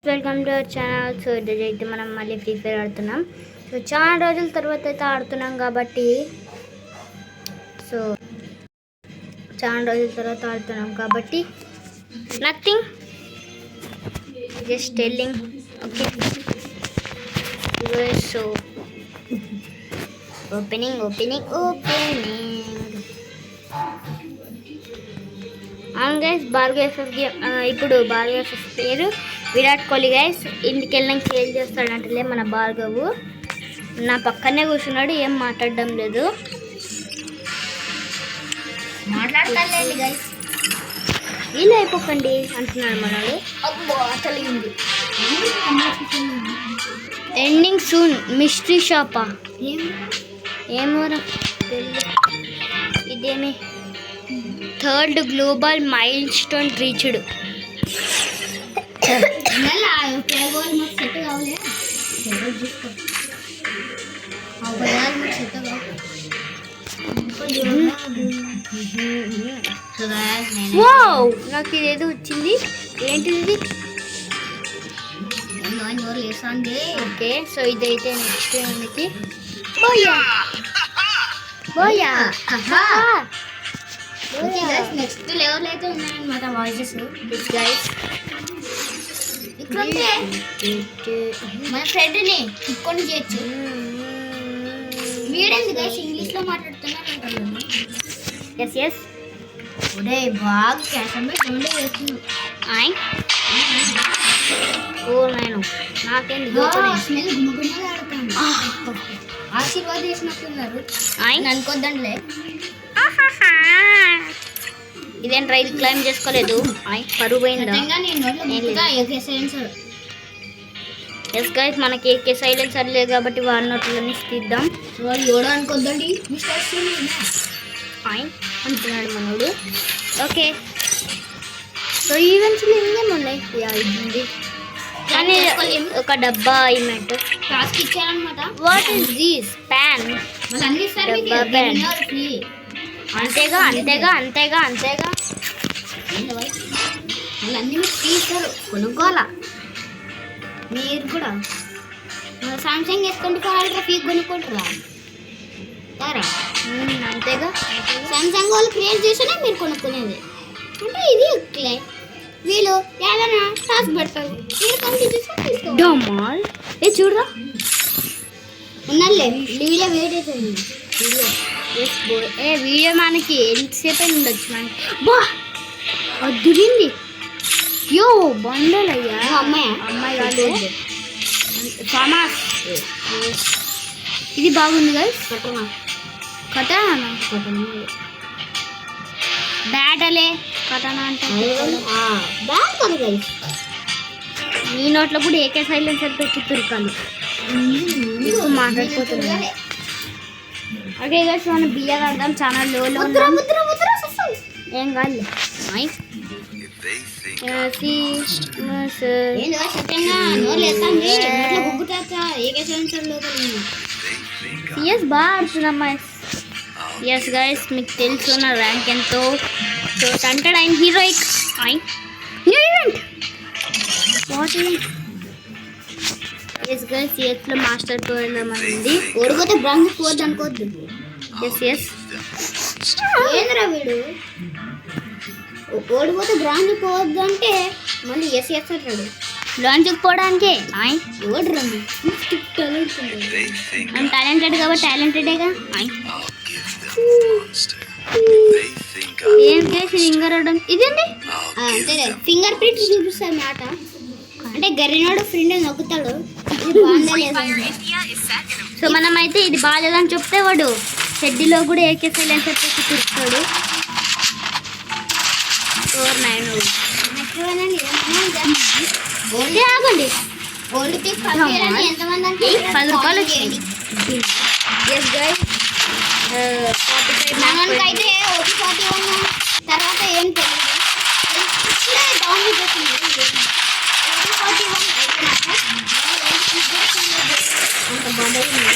Welcome to our channel. So ఈరోజు అయితే మనం మళ్ళీ ఫ్రీ ఫైర్ ఆడుతున్నాం. సో చాలా రోజుల తర్వాత అయితే ఆడుతున్నాం కాబట్టి nothing just telling. Okay, so opening అవును గైస్, భార్గవ్ ఎఫ్ఎఫ్ గేమ్. ఇప్పుడు భార్గవ్ ఎఫ్ఎఫ్ పేరు విరాట్ కోహ్లీ గైస్. ఇంటికి వెళ్ళినాక సేల్ చేస్తాడంటలే మన భార్గవ్. నా పక్కనే కూర్చున్నాడు, ఏం మాట్లాడడం లేదు. మాట్లాడతానులేండి గైస్, వీళ్ళు అయిపోకండి అంటున్నాడు మనోడు. అబ్బో తెలియంది. ఎండింగ్ సూన్ మిస్టరీ షాపా ఏమోరా తెలియదు. ఇదేమి third global mile stone reached. Wow, నాకు ఇదేదో వచ్చింది. ఏంటిది? ఓకే, సో ఇదైతే నెక్స్ట్ మనకి బోయా నెక్స్ట్ లెవెల్ అయితే ఉన్నాయన్నమాట వాయిసెస్. గైస్ మన ఫ్రెండ్ని ఇక్కొని చేయొచ్చు. వీడేంది గైస్ ఇంగ్లీష్లో మాట్లాడుతున్నాను. ఎస్ ఎస్ ఒరే బాగా క్యాష్ చేస్తున్నావు. ఓ నాయను, నాకేంది స్మెల్ గుమ్మగుమ్మగా ఆడుతాను. ఆశీర్వాదం చేసినట్టున్నారు అనుకోద్దండిలే. ఇదేం రైలు క్లైమ్ చేసుకోలేదు, పరువు పోయిందా? ఎస్ గైస్, మనకి ఏకే సైలెన్సర్ లేదు కాబట్టి వాడి నోట్లన్నీ తీద్దాం. ఎవడో అనుకోద్దండి అంటున్నాడు మనోడు. ఓకే, సో ఈవెంట్స్లో ఇంకేం ఉన్నాయి? ఇది కానీ ఒక డబ్బా ఈవెంట్ టాస్క్ ఇచ్చారనమాట. What is this pan? డబ్బా ప్యాన్. అంతేగా వాళ్ళన్నీ తీస్తారు, కొనుక్కోవాలా మీరు కూడా. సామ్సంగ్ వేసుకుంటే కావాలంటే ఫీజు కొనుక్కుంటారా? అంతేగా, సామ్సంగ్ వాళ్ళు క్రియేట్ చేసినా మీరు కొనుక్కునేది. అంటే ఇది ఒక్కలే, వీళ్ళు ఏదైనా టాస్క్ పెడతారు, మీరు కంప్లీట్ చేసి డమాల్. ఏ చూడరా ఉన్నాలే వీడియో వెయిట్ అవుతుంది. వీడియో మనకి ఎంతసేపు అయినా ఉండొచ్చు. మనకి బా అద్దురింది. యో బండల్ అయ్యా. అమ్మాయి కాదు, ఫామాస్. ఇది బాగుంది గైస్. కటానా బ్యాటలే కటానా అంటే బ్యాట్ కాదు గైస్. నీ నోట్లో కూడా ఏకే సైలెన్సర్ పెట్టి తురకాలి. మాట్లాడిపోతుంది. ఓకే గైస్, మనం బియ్యం ఆడదాం. చాలా లోలో ఏం కాదు. సిఎస్ బాగా ఆడుతున్నామ్మా. ఎస్ గైస్, మీకు తెలుసు నా ర్యాంక్ ఎంతో. సో టంటెడ్ అయిన heroic new event. What event? Yes guys, సిఎస్లో మాస్టర్ టూర్ ఉంది. ఓడిపోతే బ్రాంజ్ పోవద్దు అనుకోవద్దు. ఎస్ ఎస్, ఏంద్రా వీడు ఓడిపోతే బ్రాంజ్ పోవద్దు అంటే మళ్ళీ ఎస్ ఎస్ అంటాడు. లాంచ్కి పోవడానికే ఓడరా మనం టాలెంటెడ్ కాబట్టి టాలెంటెడేగా. ఏం చేసి ఫింగర్ అవడం ఇదేంటి? అంతే ఫింగర్ ప్రింట్ చూపిస్తాడు మాట. అంటే గర్రెనోడు ఫ్రెండ్ నొక్కుతాడు. సో మనమైతే ఇది బాగాలేదని చెప్తే వాడు షెడ్డీలో కూడా ఏకే సైలెన్సర్ పెట్టి తిరుగుతాడు. 4-9 ఆగండి. ఎంతమంది 10 రూపాయలు వచ్చింది. ఎస్ గైస్, 45 అయితే 41 తర్వాత ఏం తెలియదు. డౌన్లోడ్ చేసింది అంత బాగుంది.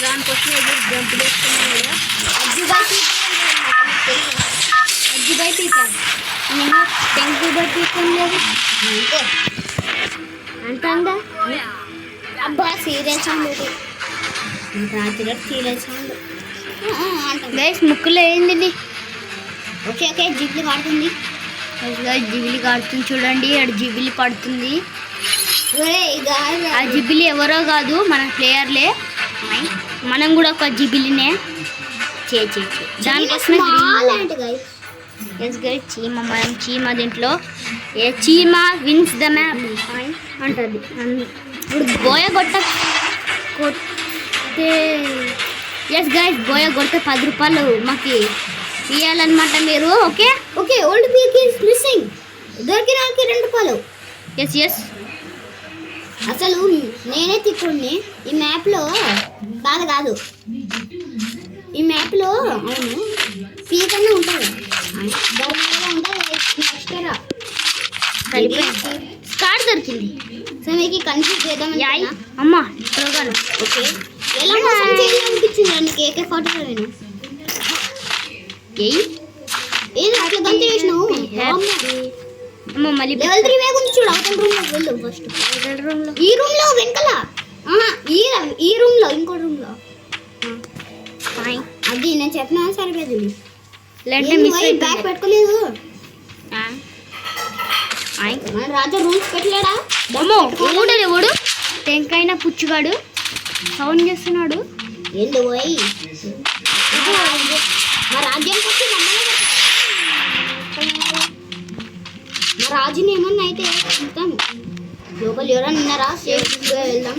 దానికోసం జంప్ చేస్తున్నాం కదా. బై పీకాను నేను టెంకు బై పీకం లేదు అంతే అంటుందా అబ్బా సీరియల్ సౌండ్ ఒకటి రాత్రి సీరియల్ సౌండ్ అంటాం గైస్ ముక్కులో ఏంది ఓకే ఓకే జిగ్లు పడుతుంది జిబిలి కాడుతుంది చూడండి అక్కడ జిబిలి పడుతుంది ఒరే ఇక ఆ జిబిలి ఎవరో కాదు మన ప్లేయర్లే మనం కూడా ఒక జిబిలినే దానికోసమే ఎస్ గైస్ చీమ మనం చీమ దీంట్లో ఏ చీమ విన్స్ ద మ్యాప్ అంటుంది ఇప్పుడు బోయ కొట్టే ఎస్ గైస్ బోయ కొడితే 10 రూపాయలు మాకు ఇవ్వాలన్నమాట మీరు okay okay old peak is missing దొరికిన వాళ్ళకి 2 రూపాయలు ఎస్ ఎస్ అసలు నేనే తిక్కుడిని ఈ మ్యాప్లో కాదు ఈ మ్యాప్లో అవును పీక్ అన్నీ ఉంటుంది ఉంటుంది స్కార్ దొరికింది సో మీకు కన్ఫ్యూజ్ చేద్దామని యాయ్ అమ్మా ప్రోగ్రామ్ ఓకే ఎలా మోసం చేయాలనిపించింది నీకు AK-47 ఏయ్ ఏది అట్లా గంత చేసినావు అమ్మ మళ్ళీ లెవెల్ 3 వేగం ఉంది చూడు అవతల రూమ్ లోకి వెళ్దాం ఫస్ట్ రూమ్లో ఈ రూమ్ లో వెనకల ఈ రూమ్ లో ఇంకో రూమ్ లో అది నేను చెప్పినా సరిపోదు లేదంటే మిస్ బ్యాగ్ పెట్టుకోలేదు అయ్యి మన రాజా రూమ్స్ పెట్టలేడా అమ్మో ఎవడు టెంకైనా పుచ్చుగాడు సౌండ్ చేస్తున్నాడు ఏంది పోయి మా రాజ్యం వచ్చి మా రాజుని ఏమన్నా అయితే వెళ్తాము లోపల ఎవరైనా ఉన్నారా సేఫ్గా వెళ్దాం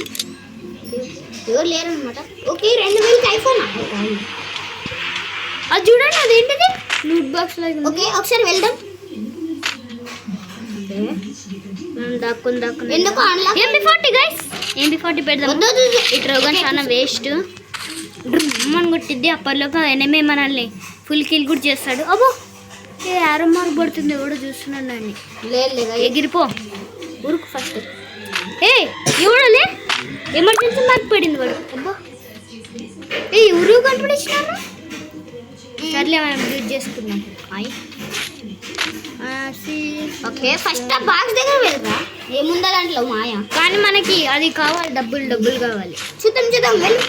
ఎవరు లేరు అనమాట ఓకే 2000 ఐఫోన్ అది చూడండి అదేంటిది లూట్ బాక్స్ లాగా ఓకే ఒకసారి వెళ్దాం దాక్కుని ఎందుకు అన్లాక్ MP40 గైస్ MP40 పెడదాం ఈ ట్రోగన్ చాలా వేస్ట్ డ్రమ్మని కొట్టిద్ది అప్పట్లోకి ఎనిమే మనల్ని ఫుల్ కిల్ కూడా చేస్తాడు అబ్బో ఏ ఆరో మార్క్ పడుతుంది ఎవడో చూస్తున్నాను నన్ను లేదు ఎగిరిపో ఊరుకు ఫస్ట్ ఏ ఎవడలే ఎమర్జెన్సీ మార్క్ పడింది వాడు అబ్బా ఏ ఎవరు కనిపించినారు సర్లే మనం యూజ్ చేసుకున్నాం ఓకే ఫస్ట్ ఆ బాక్స్ దగ్గర వెళ్తా ఏముందా దాంట్లో మాయ కానీ మనకి అది కావాలి డబ్బులు కావాలి చూద్దాం వెళ్ళి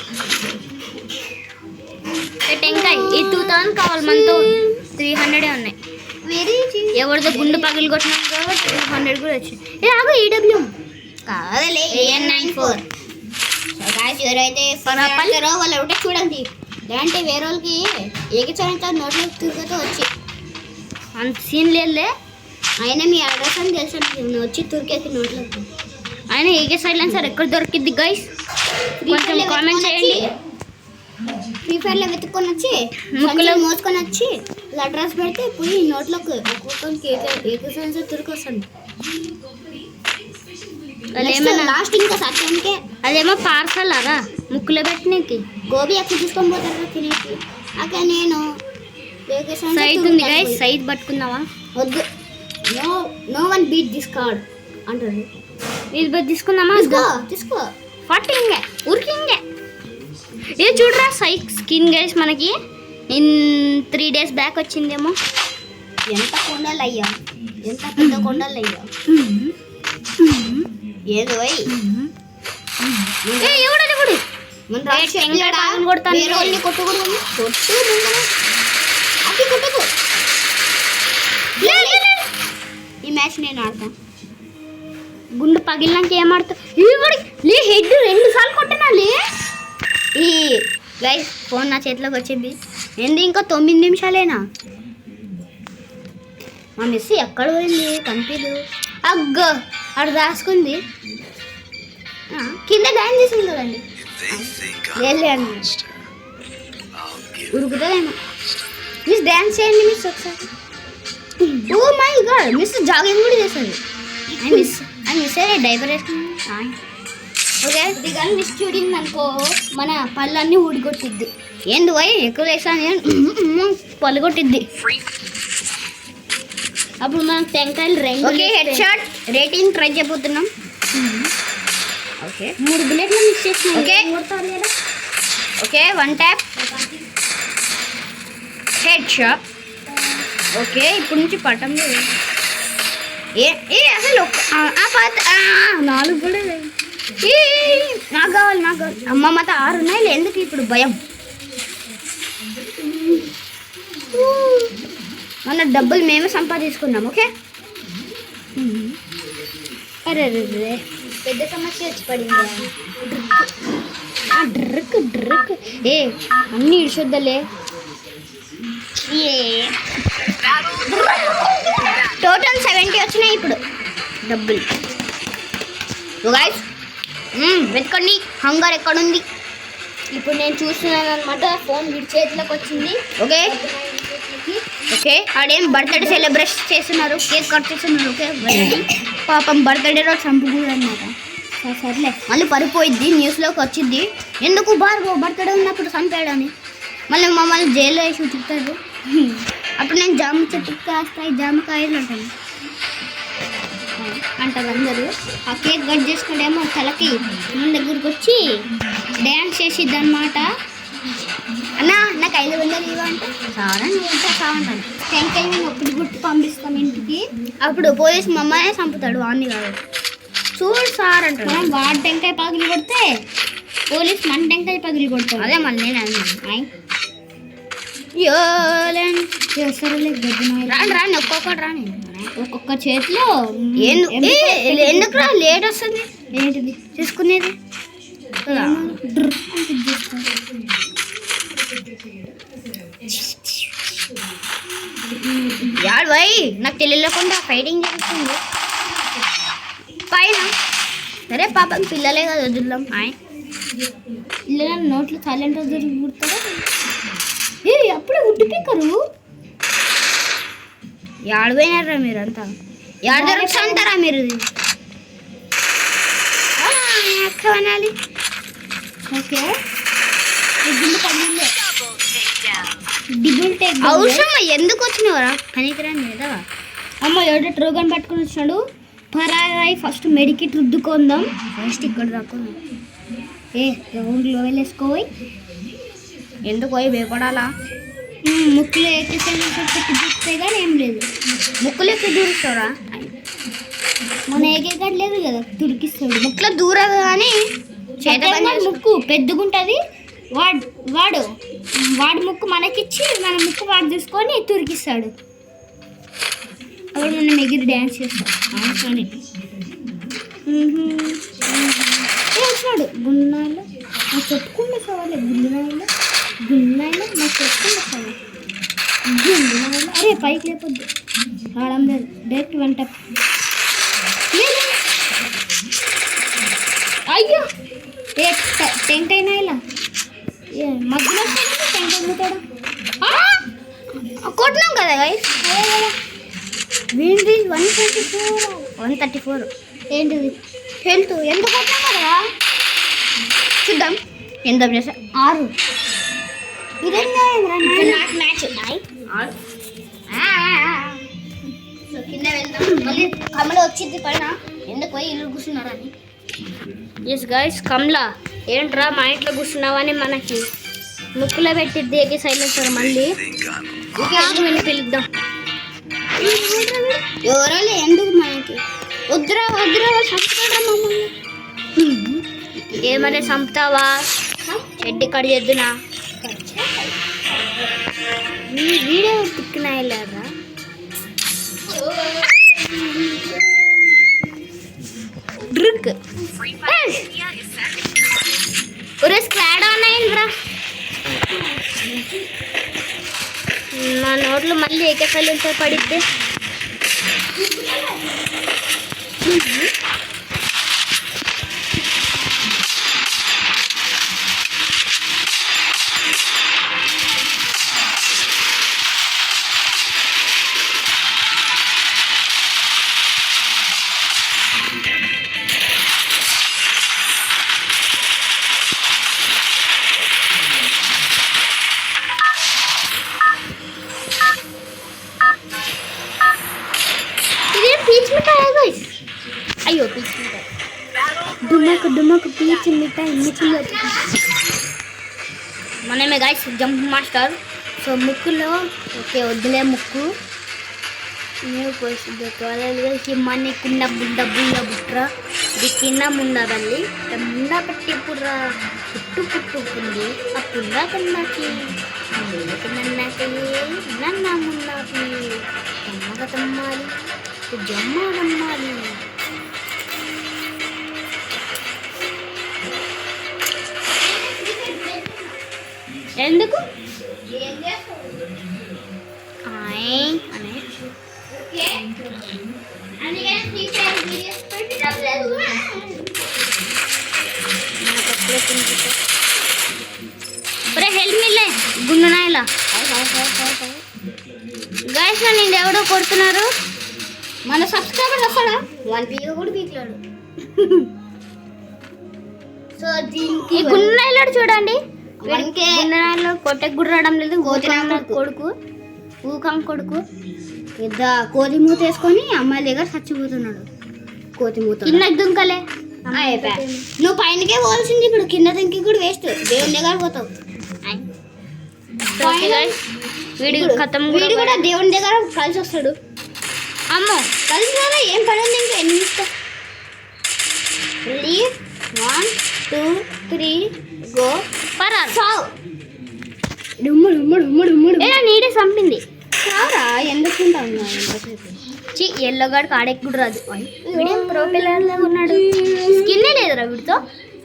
టెంకాయ ఈ 2000 కావాలి మనతో 300 ఉన్నాయి ఎవరిదో గుండు పగిలి కొట్టినాం కాబట్టి 200 కూడా వచ్చింది ఏ ఆగు ఈడబ్ల్యూ కాదలే AN94 గాయస్ ఎవరైతే పరాపల్లిరో వాళ్ళు ఒకటే చూడండి లేదంటే వేరే వాళ్ళకి ఏకచరంతో నోట్లో తిరుగుతూ వచ్చి అంత సీన్ లేదులే అయినా మీ అడ్రస్ అని తెలుసు నువ్వు వచ్చి తురికేసి నోట్లోకి ఆయన ఏకే సైలెన్సర్ ఎక్కడ దొరికిద్ది గైస్ కొంచెం కామెంట్ చేయండి ఫ్రీ ఫైర్లో వెతుక్కొని వచ్చి ముక్కులో మోసుకొని వచ్చి ఇలా అడ్రస్ పెడితే పోయి నోట్లోకి ఒక్కొక్కరికి ఏకసైలెన్సర్ తురికొస్తాను అదేమన్నా లాస్ట్ ఇంకా సత్యానికే అదేమో పార్సల్ అరా ముక్కులో పెట్టినకి గోబీ ఎక్కడ తీసుకొని పోతారు తినేకి అక్కడ నేను సైజ్ ఉంది గైస్ సైజ్ పట్టుకుందామా వద్దు no one beat this card అంటారు ఇది తీసుకుందామా తీసుకో ఫాటింగే ఉరికింగే ఇది చూడరా స్కిన్ గైస్ మనకి ఇన్ 3 days బ్యాక్ వచ్చిందేమో ఎంత కొండలు అయ్యా ఎంత పెద్ద కొండలు అయ్యా ఏదో ఎవడది కూడా మన కొడతాను కొట్టకూడదు అతి కొట్టకు ఈ మ్యాచ్ నేను ఆడతా గుండు పగిలినాక ఏం ఆడతావు లే హెడ్ 2 సార్లు కొట్టినా లే ఈ గైస్ ఫోన్ నా చేతిలోకి వచ్చింది ఏంది ఇంకా 9 నిమిషాలేనా మా మిస్ ఎక్కడ పోయింది కనిపించదు అగ్గ అక్కడ దాచుకుంది కింద డాన్స్ చేసింది కదండి వెళ్ళండి ఉరుకుతుందేమో మిస్ డ్యాన్స్ చేయండి మిస్ ఒకసారి oh my god miss jogging కూడా చేస్తుంది ఐ మిస్ డైపర్ వేసుకుంది ఓకే ఇది కానీ మిస్ చూడింది అనుకో మన పళ్ళన్నీ ఊడిగొట్టిద్ది ఏంది పోయి ఎక్కువ వేసాను పళ్ళుగొట్టిద్ది అప్పుడు మనం టెంకాయలు 2 okay head shot rating try చేయబోతున్నాం ఓకే 3 బుల్లెట్లు మిస్ చేసిన okay okay 1 tap head shot okay ఇప్పుడు నుంచి పట్టం లేదు. ఏ అసలు నాలుగు కూడా లేదు. నాకు కావాలి అమ్మ మాత 6 ఉన్నాయి. ఎందుకు ఇప్పుడు భయం? మన డబ్బులు మేమే సంపాదించుకున్నాం. ఓకే అరే పెద్ద సమస్య వచ్చి పడింది. డ్రక్ ఏ అన్నీ ఇడిచొద్దలే. టోటల్ 70 వచ్చినాయి ఇప్పుడు డబ్బులు. గైస్ వెతకండి హంగర్ ఎక్కడుంది. ఇప్పుడు నేను చూస్తున్నాను అనమాట. ఫోన్ వీడి చేతిలోకి వచ్చింది. ఓకే ఓకే ఆడేం బర్త్డే సెలబ్రేట్ చేస్తున్నారు, కేక్ కట్ చేస్తున్నారు. ఓకే పాపం బర్త్డే రోజు చంపుకూడదు అనమాట. సర్లే మళ్ళీ పరిపోయిద్ది, న్యూస్లోకి వచ్చింది. ఎందుకు బర్త్డే ఉన్నప్పుడు చంపాడని మళ్ళీ మమ్మల్ని జైల్లో వేసి ఉతుకుతారు. అప్పుడు నేను జామ చెట్టుకు కాస్తాయి జామకాయలు అంటారు అందరూ. ఆ కేక్ కట్ చేసుకుంటేమో తలకి మన దగ్గరికి వచ్చి డ్యాన్స్ చేసిద్ది అనమాట. అన్నా నాకు 500 ఇవ్వంటే సారా నువ్వు ఉంటా కావంటాను. టెంకాయ మేము ఒకటి గుర్తు పంపిస్తాం ఇంటికి. అప్పుడు పోలీసు మమ్మల్నే చంపుతాడు వాడిని కాదు. చూడు సార్ అంటాడు. వాడి టెంకాయ పగిలి కొడితే పోలీసు మన టెంకాయ పగిలి కొడతాడు. అదే మళ్ళీ నేను అన్నాను రాని ఒక్కొక్కటి రాని ఒక్కొక్క చేతిలో. ఎందుకు రా లేట్ వస్తుంది? ఏంటిది చూసుకునేది? యాడ్ వై నాకు తెలియకుండా ఫైటింగ్ జరుగుతుంది పైన. సరే పాపం పిల్లలే కదా వదులుదాం. పిల్లల నోట్లు సైలెంట్ వదులుతారా? అప్పుడే ఉడ్డిపిక్కరు. ఏడపోయినారా మీరంతా? ఏడ దొరుకుతారా మీరు? అనాలి. ఓకే అవసరం ఎందుకు వచ్చినవరా కనికరాని మీద? అమ్మ ఎవడో ట్రోగన్ పట్టుకొని వచ్చినాడు. పరాయి ఫస్ట్ మెడికిట్ రుద్దుకుందాం. ఫస్ట్ ఇక్కడ దాకా ఊళ్ళో వెళ్ళేసుకోయి. ఎందుకు పోయి భయపడాలా? ముక్కులు ఎక్కిస్తే కానీ ఏం లేదు. ముక్కులు ఎక్కి దూరుస్తారా? మన ఎగలేదు కదా తుడికిస్తాడు. ముక్కులో దూరదు కానీ ముక్కు పెద్దగుంటుంది. వాడి ముక్కు మనకిచ్చి మన ముక్కు వాడు చూసుకొని తురికిస్తాడు. అప్పుడు మనం ఎగిరి డ్యాన్స్ చేస్తాం. వచ్చినాడు గున్నాయిలో నాకు చెప్పుకుంటే సవాలే. గున్నాయిలో నాకు చెప్పుకుంటే సవాలు. గున్నాయిలో అరే పైకి లేపొద్దు రావడం లేదు. డైరెక్ట్ వంట. అయ్యో టెంకాయ నాయలా మధ్యలో టెంకాయ ముట్టాడా? కొట్టినాం కదా గైస్. 134 ఏంటిది హెల్త్ ఎంత కొట్టినాం కదా. చూద్దాం ఎంత చేసా. 6 ఇదే నాకు మ్యాచ్. కింద వెళ్దాం. మళ్ళీ కమల వచ్చింది పైన. ఎందుకు పోయి ఇల్లు కూర్చున్నారని. ఎస్ గైస్ కమలా ఏంట్రా మా ఇంట్లో కూర్చున్నావని మనకి ముక్కులో పెట్టి దేగి సైలెన్సర్ మళ్ళీ వెళ్ళి పిలుద్దాం. ఎవరో ఎందుకు మనకి వద్దురా చంపుతాడా మమ్మల్ని? ఏమనే చంపుతావా? చెడ్డి కడి చేద్దునా వీడియో తిక్కినాయలేరా? డ్రిక్ ఒరే స్క్వాడ్ ఆన్ అయిందిరా. మా నోట్లో మళ్ళీ ఏకఫలంతో పడితే అయ్యో పీచ్ మిఠాయి డుమ్మకు పీచ్ మిఠాయి మనమే గైస్ జంప్ మాస్టర్. సో ముక్కులో ఓకే వద్దులే ముక్కు ನೀವು ಪರಿಶುದ್ಧ ಕಾಲಲ್ಲಿ ಹಿಮ್ಮನೆ ಕುಂಡ ಬುಂಡ ಬುಳ್ಳ ಬಿಟ್ರ ದಿಕ್ಕಿನ ಮುಂಡ ಬಲ್ಲಿ ಮುಂಡ ಪಟ್ಟಿ ಪುರ ಪುಟ್ಟು ಪುಟ್ಟು ಪುಂಡಿ ಆ ಪುಂಡ ಕಣ್ಣಾಕಿ ನನ್ನಕ್ಕೆ ನನ್ನ ಮುಂದಾಕಿ ತಮ್ಮಗ ತಮ್ಮಾಲಿ జమ్మ నమ్మాలి. ఎందుకు హెల్ప్ మిల్లే గుండునాయలా గైస్ నేను ఎవడో కొడుతున్నారు. మన సబ్స్క్రైబర్ వస్తాడా 1 పీక కూడా పీకలాడు. సో దీనికి గుండునాయలాడు చూడండి. గుండునాయలో కొట్టకు కూడా రావడం లేదు. కొడుకు ఊకం కొడుకు పెద్ద కోతి మూత వేసుకొని అమ్మాయి దగ్గర చచ్చిపోతున్నాడు. కోతి మూత కింద దుంకలే. నువ్వు పైనకే పోవాల్సింది. ఇప్పుడు కింద దుంకి కూడా వేస్ట్. దేవుని దగ్గర పోతావు. వీడి కూడా దేవుని దగ్గర కలిసి వస్తాడు. అమ్మో కలిసి రాదా? ఏం పని ఉంది ఇంకా? ఎన్ని ఇస్తా 1 2 3 గో పరారు సావు. నీడే చంపింది. సారా ఎందుకు ఎల్లోగాడికి ఆడెక్కి కూడా రాదు. వీడేం ప్రో పిల్లర్ లాగా ఉన్నాడు. స్కిన్నే లేదురా వీడితో.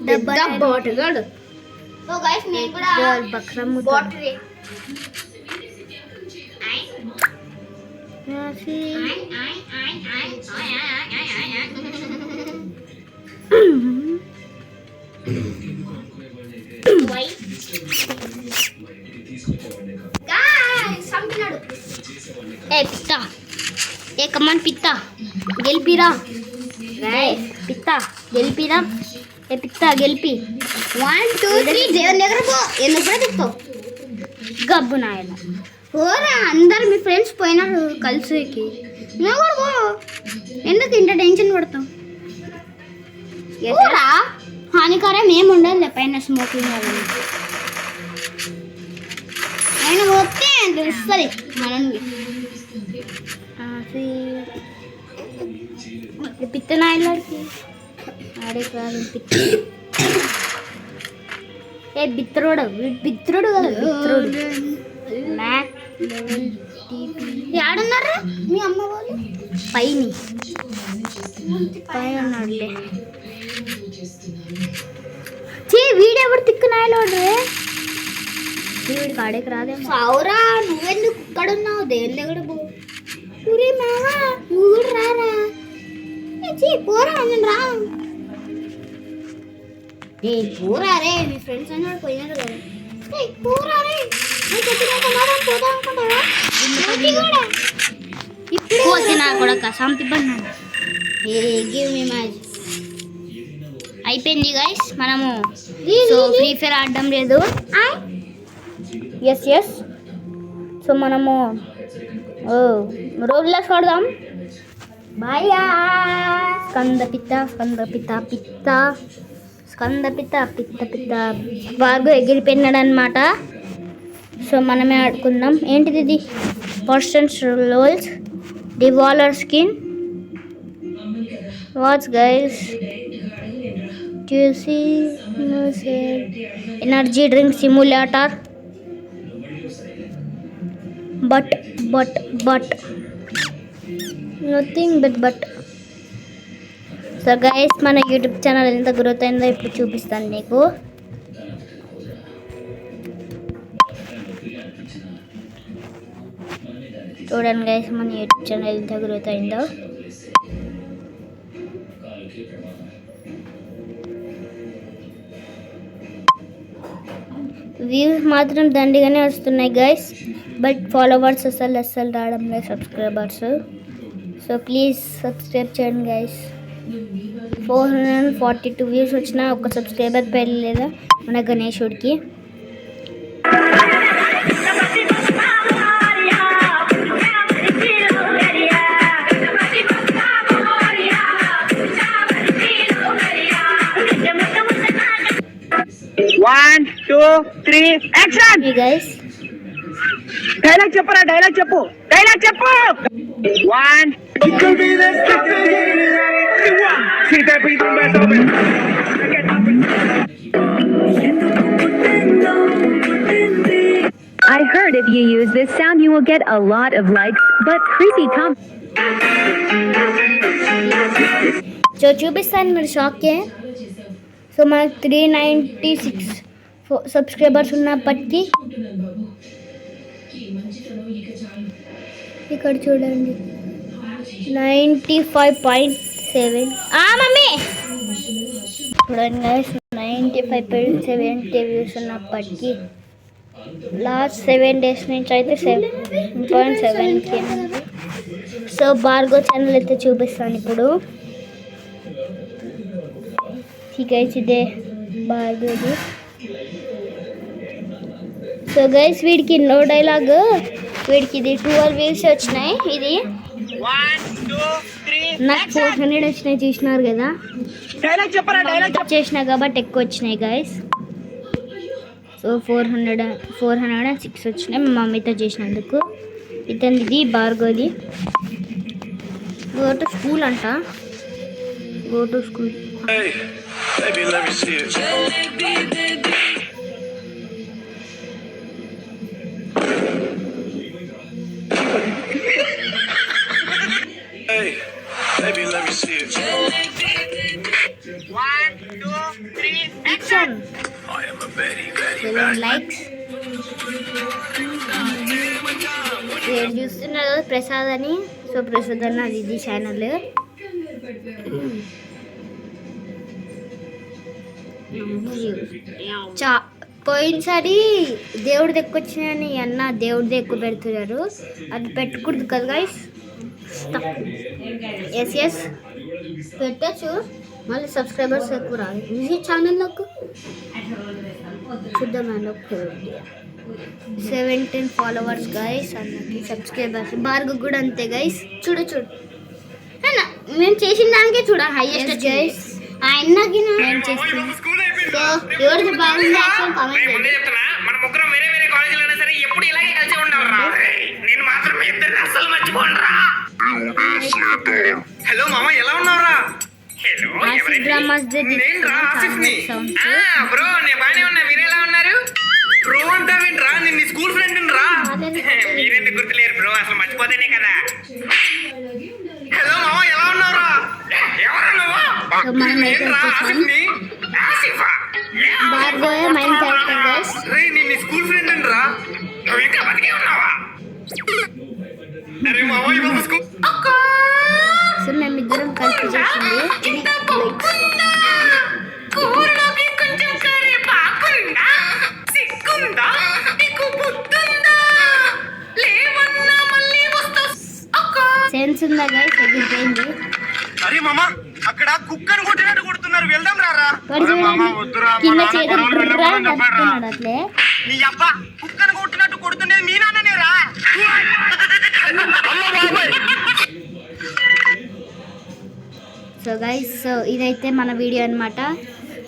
దెబ్బగాడు బక్రమ్ ఏ పిత్తా ఏ కమాన్ పిత్తా గెలిపిరా. పిత్తా గెలిపిరా. ఏ పిత్తా గెలిపి 1 2 3 దేవుని దగ్గర పో. ఎందుకు కూడా తిప్పుతావు గబ్బు నాయన. పోరా అందరు మీ ఫ్రెండ్స్ పోయినారు కలిసికి. నువ్వు కూడా పో. ఎందుకు ఇంత టెన్షన్ పడతావు? పోరా. హానికరం ఏమి ఉండదు పైన స్మోకింగ్ ఆయన పోతే తెలుస్తుంది మనల్ని. పిత్తనాయలకి ఆడే కాదు ఏ బిత్రోడు. బిత్రుడు కదా బిత్రుడు. ఆడున్నారా మీ అమ్మ వాళ్ళు? పైన ఉన్నాడులే. వీడెవరు తిక్కునాయలోడు? వీడికి ఆడేకి రాదే. సావురా నువ్వెందుకు ఇక్కడ ఉన్నావు? దేవుని దగ్గర పో. ఊరే మావా నువ్వు కూడా రారా. పోరా నేను రా. ఏ పోరా రే. మీ ఫ్రెండ్స్ అన్నాడు పోయినారు కదా. పోరా రే. పోతా అనుకుంటావా? ఇప్పుడు వచ్చినా కూడా సంపిపడినాడు. గివ్ మీ మ్యాచ్ అయిపోయింది గైస్. మనము సో ఫ్రీ ఫైర్ ఆడడం లేదు. ఎస్ సో మనము రోడ్లెస్ ఆడదాం. బాయా స్కంద పిత్త బాగా ఎగిరిపోయినాడు అనమాట. సో మనమే ఆడుకుందాం. ఏంటిది ఇది? పర్సన్స్ రోల్స్ డివాలర్ skin what's guys energy drink simulator but nothing but so guys మన యూట్యూబ్ ఛానల్ ఎంత గ్రోత్ అయిందో ఇప్పుడు చూపిస్తాను నీకు. చూడండి గైస్ మన యూట్యూబ్ ఛానల్ ఎంత గ్రోత్ అయిందో. వ్యూస్ మాత్రం దండిగానే వస్తున్నాయి గైస్. బట్ ఫాలోవర్స్ అసలు రావడం లేదు. సబ్స్క్రైబర్స్. సో ప్లీజ్ సబ్స్క్రైబ్ చేయండి గైస్. 442 వ్యూస్ వచ్చినా ఒక సబ్స్క్రైబర్ పేరు లేదా మన గణేశుడికి. One, two, three, action! Hey guys. Dialogue చెప్పు. One. Keep that breathing breath open. I heard if you use this sound you will get a lot of likes, but creepy comments. So చూపిస్తాను మీరు షాక్కే. So మనకు 396 subscribers ఉన్నప్పటికీ ఇక్కడ చూడండి 95.7. Mummy చూడండి guys 95.7 views ఉన్నప్పటికీ last 7 days నుంచి అయితే 7.7K. సో భార్గవ్ ఛానల్ అయితే చూపిస్తాను ఇప్పుడు. గైస్ ఇదే భార్గవ్ది. సో గైస్ వీడికి నో డైలాగ్, వీడికి ఇది 12 వ్యూస్ వచ్చినాయి. ఇది 1, 2, 3. నాకు 400 వచ్చినాయి చూసినారు కదా. డైలాగ్ చెప్పరా, డైలాగ్ చేసినా కాబట్టి ఎక్కువ వచ్చినాయి గైస్. సో 406 వచ్చినాయి మా మమ్మీతో చేసినందుకు. ఇతనిది భార్గవ్ది. గో టు స్కూల్ అంట, go to school. Hey, baby, let me see it. Hey, baby, let me see it. 1, 2, 3. Action. I am a very, very 7 likes. మీరు చూస్తున్నారు కదా ప్రసాద్ అని. సో ప్రసాద్ అన్న అది ఇది ఛానల్. పోయినసారి దేవుడిది ఎక్కువ వచ్చినాయని అన్న దేవుడిది ఎక్కువ పెడుతున్నారు. అది పెట్టకూడదు కదా గైస్. ఎస్ పెట్టచ్చు, మళ్ళీ సబ్స్క్రైబర్స్ ఎక్కువ రాదు. ఈ ఛానల్లోకి చూద్దాం అన్న 17 ఫాలోవర్స్ గైస్ అన్నకి సబ్స్క్రైబర్స్. భార్గవ్ కూడా అంతే గైస్. చూడు అన్న మేము చేసిన దానికే చూడ హైయెస్ట్ గైస్. ఆయనకి మేము చేస్తున్నాం. సో ఎవరికి బాగుంది యాక్షన్ కామెంట్ చేయండి. మన ముగ్గురం వేరే వేరే కాలేజీలో అయినా సరే ఎప్పుడు ఇలాగే కలిసి ఉండాలరా. నేను మాత్రం మీ ఇద్దరిని అస్సలు మర్చిపోనురా. హలో మామ, ఎలా ఉన్నావురా? హలో, ఆసిఫ్ డ్రామాస్ నేను రా ఆసిఫ్ని. బ్రో నేను బాగానే ఉన్నా, మీరు ఎలా ఉన్నారు? బ్రో అంటావేంట్రా, నేను నీ స్కూల్ ఫ్రెండ్ రా. మీరెందుకు గుర్తులేరు బ్రో, అసలు మర్చిపోతేనే కదా. హలో మామ, ఎలా ఉన్నావురా? ఎవరు నువ్వు? నేను రా ఆసిఫ్ని. ఆసిఫా? Bhargav mind character guys. రే నేను నీ స్కూల్ ఫ్రెండ్ రా. నువ్వు ఇంకా బతికే ఉన్నావా? అరే మామ, ఇవాళ స్కూల్ సో మేమిద్దరం కలిసి చేసింది. సెన్స్ ఉందా గైస్? ఎగిరిపోయింది. అరే మామ, అక్కడ కుక్కను కొట్టినట్టు కొడుతున్నారు, వెళ్దాం రారా. వాడు చూడండి కింద చేతులు నడుపుతున్నాడు అట్లే. నీ అబ్బా, కుక్కను కొట్టినట్టు కొడుతుండేది మీ నాన్ననే రా. సో గైస్, సో ఇదైతే మన వీడియో అన్నమాట.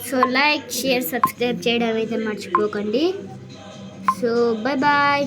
సో లైక్, షేర్, సబ్స్క్రైబ్ చేయడం అయితే మర్చిపోకండి. So bye bye.